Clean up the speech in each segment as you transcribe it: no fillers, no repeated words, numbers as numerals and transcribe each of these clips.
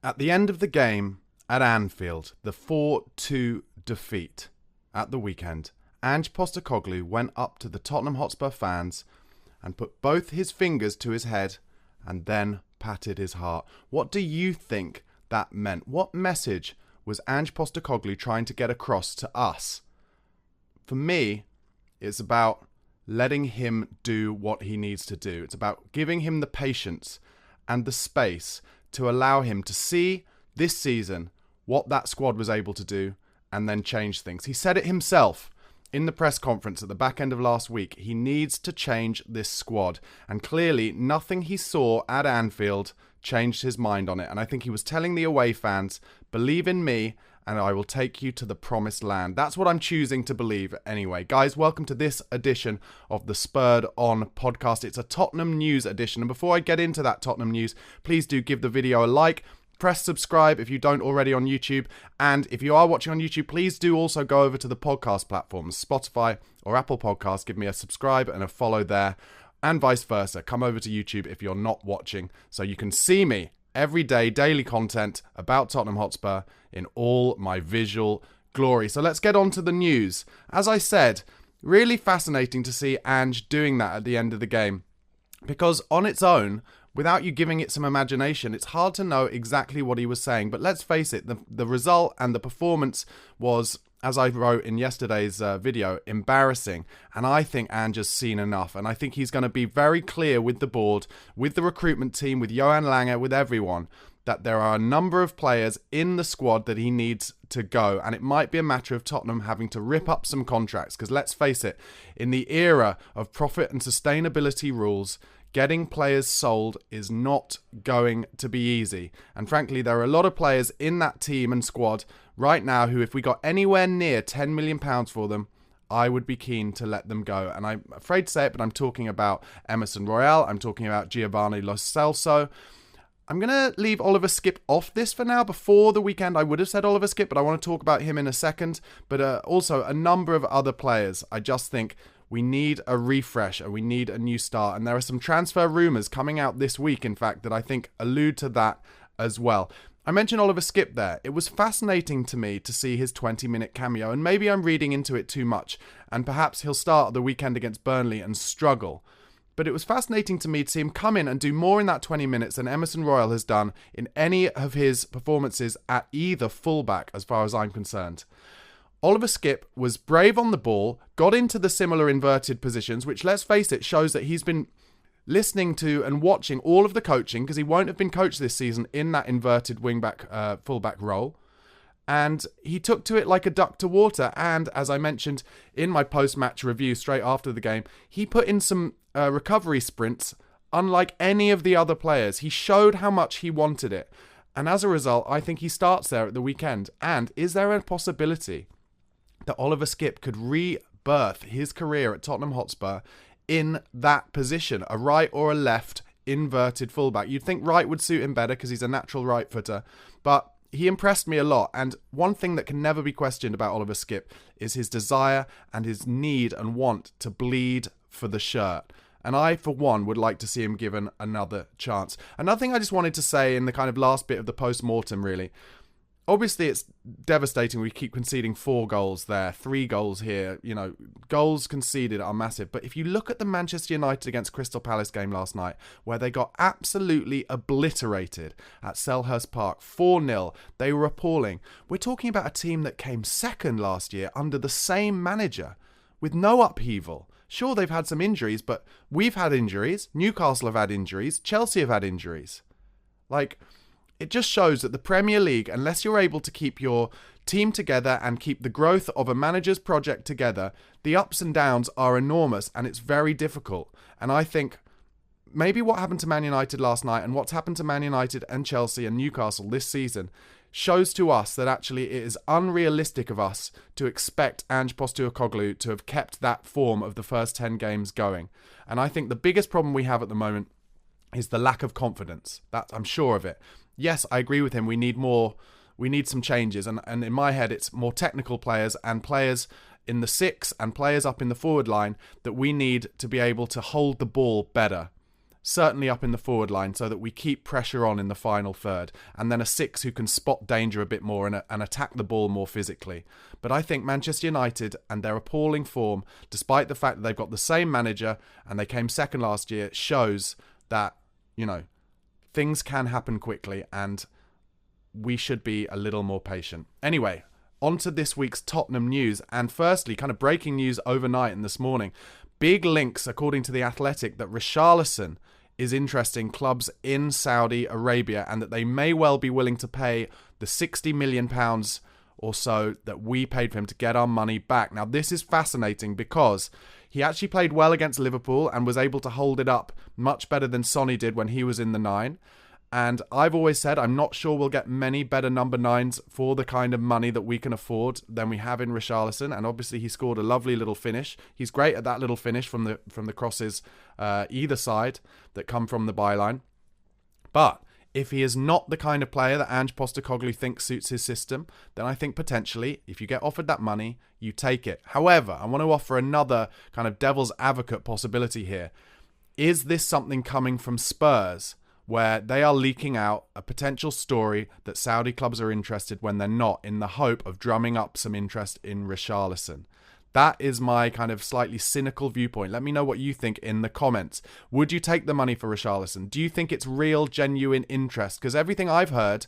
At the end of the game at Anfield, the 4-2 defeat at the weekend, Ange Postecoglou went up to the Tottenham Hotspur fans and put both his fingers to his head and then patted his heart. What do you think that meant? What message was Ange Postecoglou trying to get across to us? For me, it's about letting him do what he needs to do. It's about giving him the patience and the space to allow him to see this season what that squad was able to do and then change things. He said it himself in the press conference at the back end of last week. He needs to change this squad. And clearly, nothing he saw at Anfield changed his mind on it. And I think he was telling the away fans, believe in me and I will take you to the promised land. That's what I'm choosing to believe anyway. Guys, welcome to this edition of the Spurred On podcast. It's a Tottenham news edition. And before I get into that Tottenham news, please do give the video a like. Press subscribe if you don't already on YouTube. And if you are watching on YouTube, please do also go over to the podcast platforms, Spotify or Apple Podcasts. Give me a subscribe and a follow there, and vice versa. Come over to YouTube if you're not watching so you can see me every day, daily content about Tottenham Hotspur in all my visual glory. So let's get on to the news. As I said, really fascinating to see Ange doing that at the end of the game, because on its own, without you giving it some imagination, it's hard to know exactly what he was saying. But let's face it, the result and the performance was, as I wrote in yesterday's video, embarrassing. And I think Ange has seen enough. And I think he's going to be very clear with the board, with the recruitment team, with Johan Lange, with everyone, that there are a number of players in the squad that he needs to go. And it might be a matter of Tottenham having to rip up some contracts. Because let's face it, in the era of profit and sustainability rules, getting players sold is not going to be easy. And frankly, there are a lot of players in that team and squad right now who, if we got anywhere near £10 million for them, I would be keen to let them go. And I'm afraid to say it, but I'm talking about Emerson Royal. I'm talking about Giovanni Lo Celso. I'm going to leave Oliver Skipp off this for now. Before the weekend, I would have said Oliver Skipp, but I want to talk about him in a second. But also a number of other players. I just think we need a refresh and we need a new start. And there are some transfer rumours coming out this week, in fact, that I think allude to that as well. I mentioned Oliver Skipp there. It was fascinating to me to see his 20-minute cameo, and maybe I'm reading into it too much, and perhaps he'll start the weekend against Burnley and struggle. But it was fascinating to me to see him come in and do more in that 20 minutes than Emerson Royal has done in any of his performances at either fullback, as far as I'm concerned. Oliver Skipp was brave on the ball, got into the similar inverted positions, which, let's face it, shows that he's been listening to and watching all of the coaching, because he won't have been coached this season in that inverted wing-back, full-back role. And he took to it like a duck to water. And as I mentioned in my post-match review straight after the game, he put in some recovery sprints unlike any of the other players. He showed how much he wanted it. And as a result, I think he starts there at the weekend. And is there a possibility that Oliver Skipp could rebirth his career at Tottenham Hotspur in that position, a right or a left inverted fullback? You'd think right would suit him better because he's a natural right footer, but he impressed me a lot. And one thing that can never be questioned about Oliver Skipp is his desire and his need and want to bleed for the shirt. And I, for one, would like to see him given another chance. Another thing I just wanted to say in the kind of last bit of the post-mortem, really. Obviously, it's devastating. We keep conceding 4 goals there, 3 goals here. You know, goals conceded are massive. But if you look at the Manchester United against Crystal Palace game last night, where they got absolutely obliterated at Selhurst Park, 4-0, they were appalling. We're talking about a team that came second last year under the same manager with no upheaval. Sure, they've had some injuries, but we've had injuries. Newcastle have had injuries. Chelsea have had injuries. It just shows that the Premier League, unless you're able to keep your team together and keep the growth of a manager's project together, the ups and downs are enormous and it's very difficult. And I think maybe what happened to Man United last night and what's happened to Man United and Chelsea and Newcastle this season shows to us that actually it is unrealistic of us to expect Ange Postecoglou to have kept that form of the first 10 games going. And I think the biggest problem we have at the moment is the lack of confidence. That I'm sure of it. Yes, I agree with him. We need more. We need some changes. And in my head, it's more technical players and players in the 6 and players up in the forward line that we need to be able to hold the ball better. certainly up in the forward line, so that we keep pressure on in the final third, and then a 6 who can spot danger a bit more and attack the ball more physically. But I think Manchester United and their appalling form, despite the fact that they've got the same manager and they came second last year, shows that, things can happen quickly and we should be a little more patient. Anyway, on to this week's Tottenham news. And firstly, kind of breaking news overnight and this morning. Big links, according to The Athletic, that Richarlison is interested in clubs in Saudi Arabia and that they may well be willing to pay the £60 million or so that we paid for him to get our money back. Now, this is fascinating because he actually played well against Liverpool and was able to hold it up much better than Sonny did when he was in the 9. And I've always said I'm not sure we'll get many better number 9s for the kind of money that we can afford than we have in Richarlison. And obviously he scored a lovely little finish. He's great at that little finish from the crosses either side that come from the byline. But if he is not the kind of player that Ange Postecoglou thinks suits his system, then I think potentially, if you get offered that money, you take it. However, I want to offer another kind of devil's advocate possibility here. Is this something coming from Spurs, where they are leaking out a potential story that Saudi clubs are interested when they're not, in the hope of drumming up some interest in Richarlison? That is my kind of slightly cynical viewpoint. Let me know what you think in the comments. Would you take the money for Richarlison? Do you think it's real, genuine interest? Because everything I've heard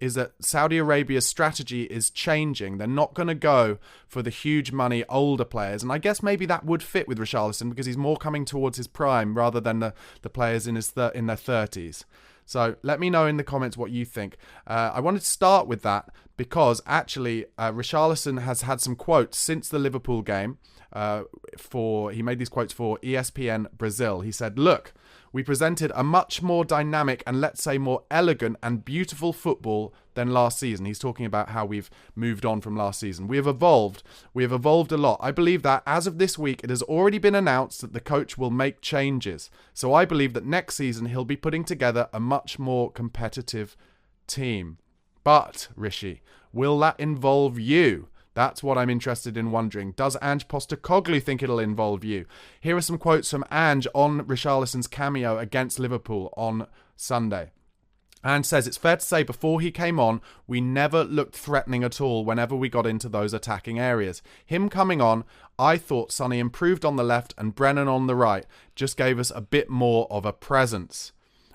is that Saudi Arabia's strategy is changing. They're not going to go for the huge money older players. And I guess maybe that would fit with Richarlison because he's more coming towards his prime rather than the players in their 30s. So let me know in the comments what you think. I wanted to start with that because actually Richarlison has had some quotes since the Liverpool game. He made these quotes for ESPN Brazil. He said, "Look, we presented a much more dynamic and, let's say, more elegant and beautiful football than last season." He's talking about how we've moved on from last season. We have evolved a lot. I believe that as of this week, it has already been announced that the coach will make changes. So I believe that next season he'll be putting together a much more competitive team. But, Rishi, will that involve you? That's what I'm interested in wondering. Does Ange Postecoglou think it'll involve you? Here are some quotes from Ange on Richarlison's cameo against Liverpool on Sunday. Ange says, "It's fair to say before he came on, we never looked threatening at all whenever we got into those attacking areas. Him coming on, I thought Sonny improved on the left and Brennan on the right, just gave us a bit more of a presence."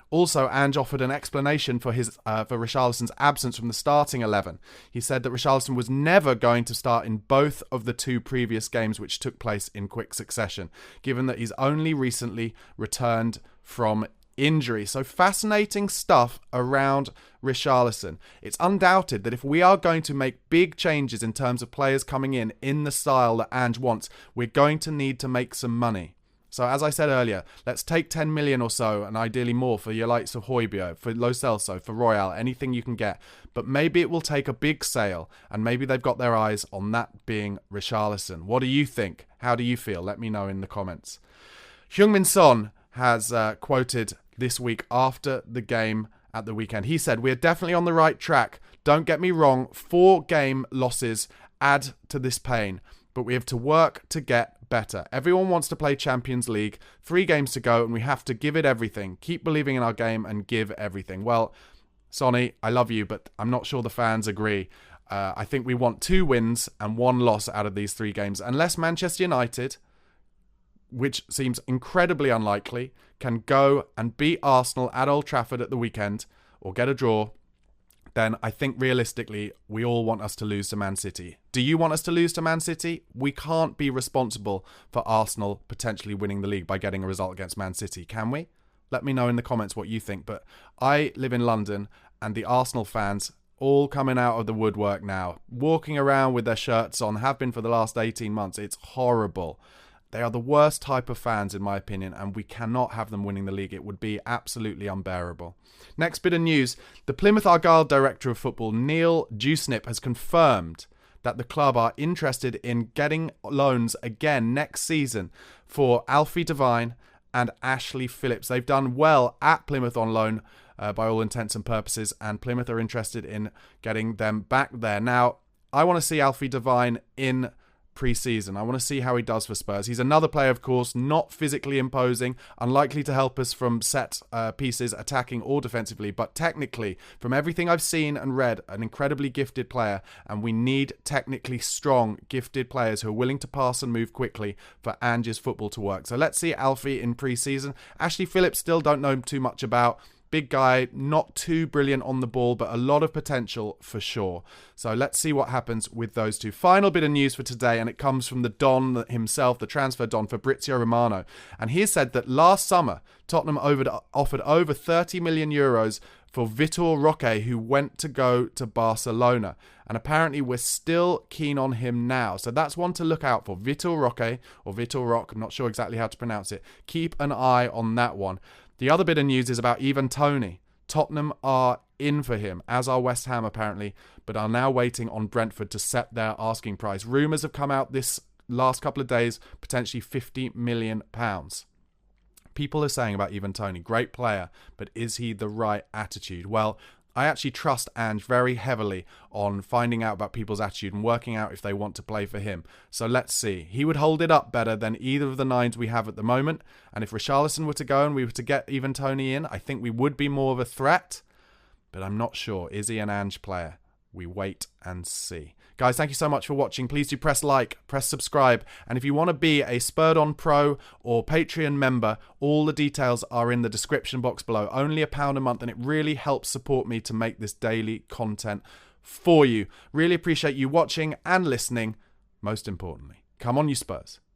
Also, Ange offered an explanation for Richarlison's absence from the starting 11. He said that Richarlison was never going to start in both of the 2 previous games which took place in quick succession, given that he's only recently returned from injury. So fascinating stuff around Richarlison. It's undoubted that if we are going to make big changes in terms of players coming in the style that Ange wants, we're going to need to make some money. So as I said earlier, let's take 10 million or so, and ideally more, for your likes of Højbjerg, for Lo Celso, for Royal, anything you can get. But maybe it will take a big sale, and maybe they've got their eyes on that being Richarlison. What do you think? How do you feel? Let me know in the comments. Heung-min Son has quoted this week after the game at the weekend. He said, "We are definitely on the right track. Don't get me wrong, 4 game losses add to this pain, but we have to work to get better. Everyone wants to play Champions League. 3 games to go and we have to give it everything. Keep believing in our game and give everything." Well, Sonny, I love you, but I'm not sure the fans agree. I think we want 2 wins and 1 loss out of these 3 games. Unless Manchester United, which seems incredibly unlikely, can go and beat Arsenal at Old Trafford at the weekend or get a draw, then I think realistically, we all want us to lose to Man City. Do you want us to lose to Man City? We can't be responsible for Arsenal potentially winning the league by getting a result against Man City, can we? Let me know in the comments what you think. But I live in London, and the Arsenal fans all coming out of the woodwork now, walking around with their shirts on, have been for the last 18 months. It's horrible. They are the worst type of fans, in my opinion, and we cannot have them winning the league. It would be absolutely unbearable. Next bit of news. The Plymouth Argyle Director of Football, Neil Dewsnip, has confirmed that the club are interested in getting loans again next season for Alfie Devine and Ashley Phillips. They've done well at Plymouth on loan by all intents and purposes, and Plymouth are interested in getting them back there. Now, I want to see Alfie Devine in pre-season. I want to see how he does for Spurs. He's another player, of course, not physically imposing, unlikely to help us from set pieces, attacking or defensively, but technically, from everything I've seen and read, an incredibly gifted player, and we need technically strong, gifted players who are willing to pass and move quickly for Ange's football to work. So let's see Alfie in pre-season. Ashley Phillips, still don't know too much about. Big guy, not too brilliant on the ball, but a lot of potential for sure. So let's see what happens with those two. Final bit of news for today, and it comes from the Don himself, the transfer Don, Fabrizio Romano. And he said that last summer, Tottenham offered over 30 million euros for Vitor Roque, who went to go to Barcelona. And apparently we're still keen on him now. So that's one to look out for. Vitor Roque, or Vitor Roque, I'm not sure exactly how to pronounce it. Keep an eye on that one. The other bit of news is about Ivan Toney. Tottenham are in for him, as are West Ham apparently, but are now waiting on Brentford to set their asking price. Rumours have come out this last couple of days, potentially £50 million. People are saying about Ivan Toney, great player, but is he the right attitude? Well, I actually trust Ange very heavily on finding out about people's attitude and working out if they want to play for him. So let's see. He would hold it up better than either of the nines we have at the moment. And if Richarlison were to go and we were to get Ivan Toney in, I think we would be more of a threat. But I'm not sure. Is he an Ange player? We wait and see. Guys, thank you so much for watching. Please do press like, press subscribe. And if you want to be a Spurred On Pro or Patreon member, all the details are in the description box below. Only £1 a month, and it really helps support me to make this daily content for you. Really appreciate you watching and listening. Most importantly, come on you Spurs.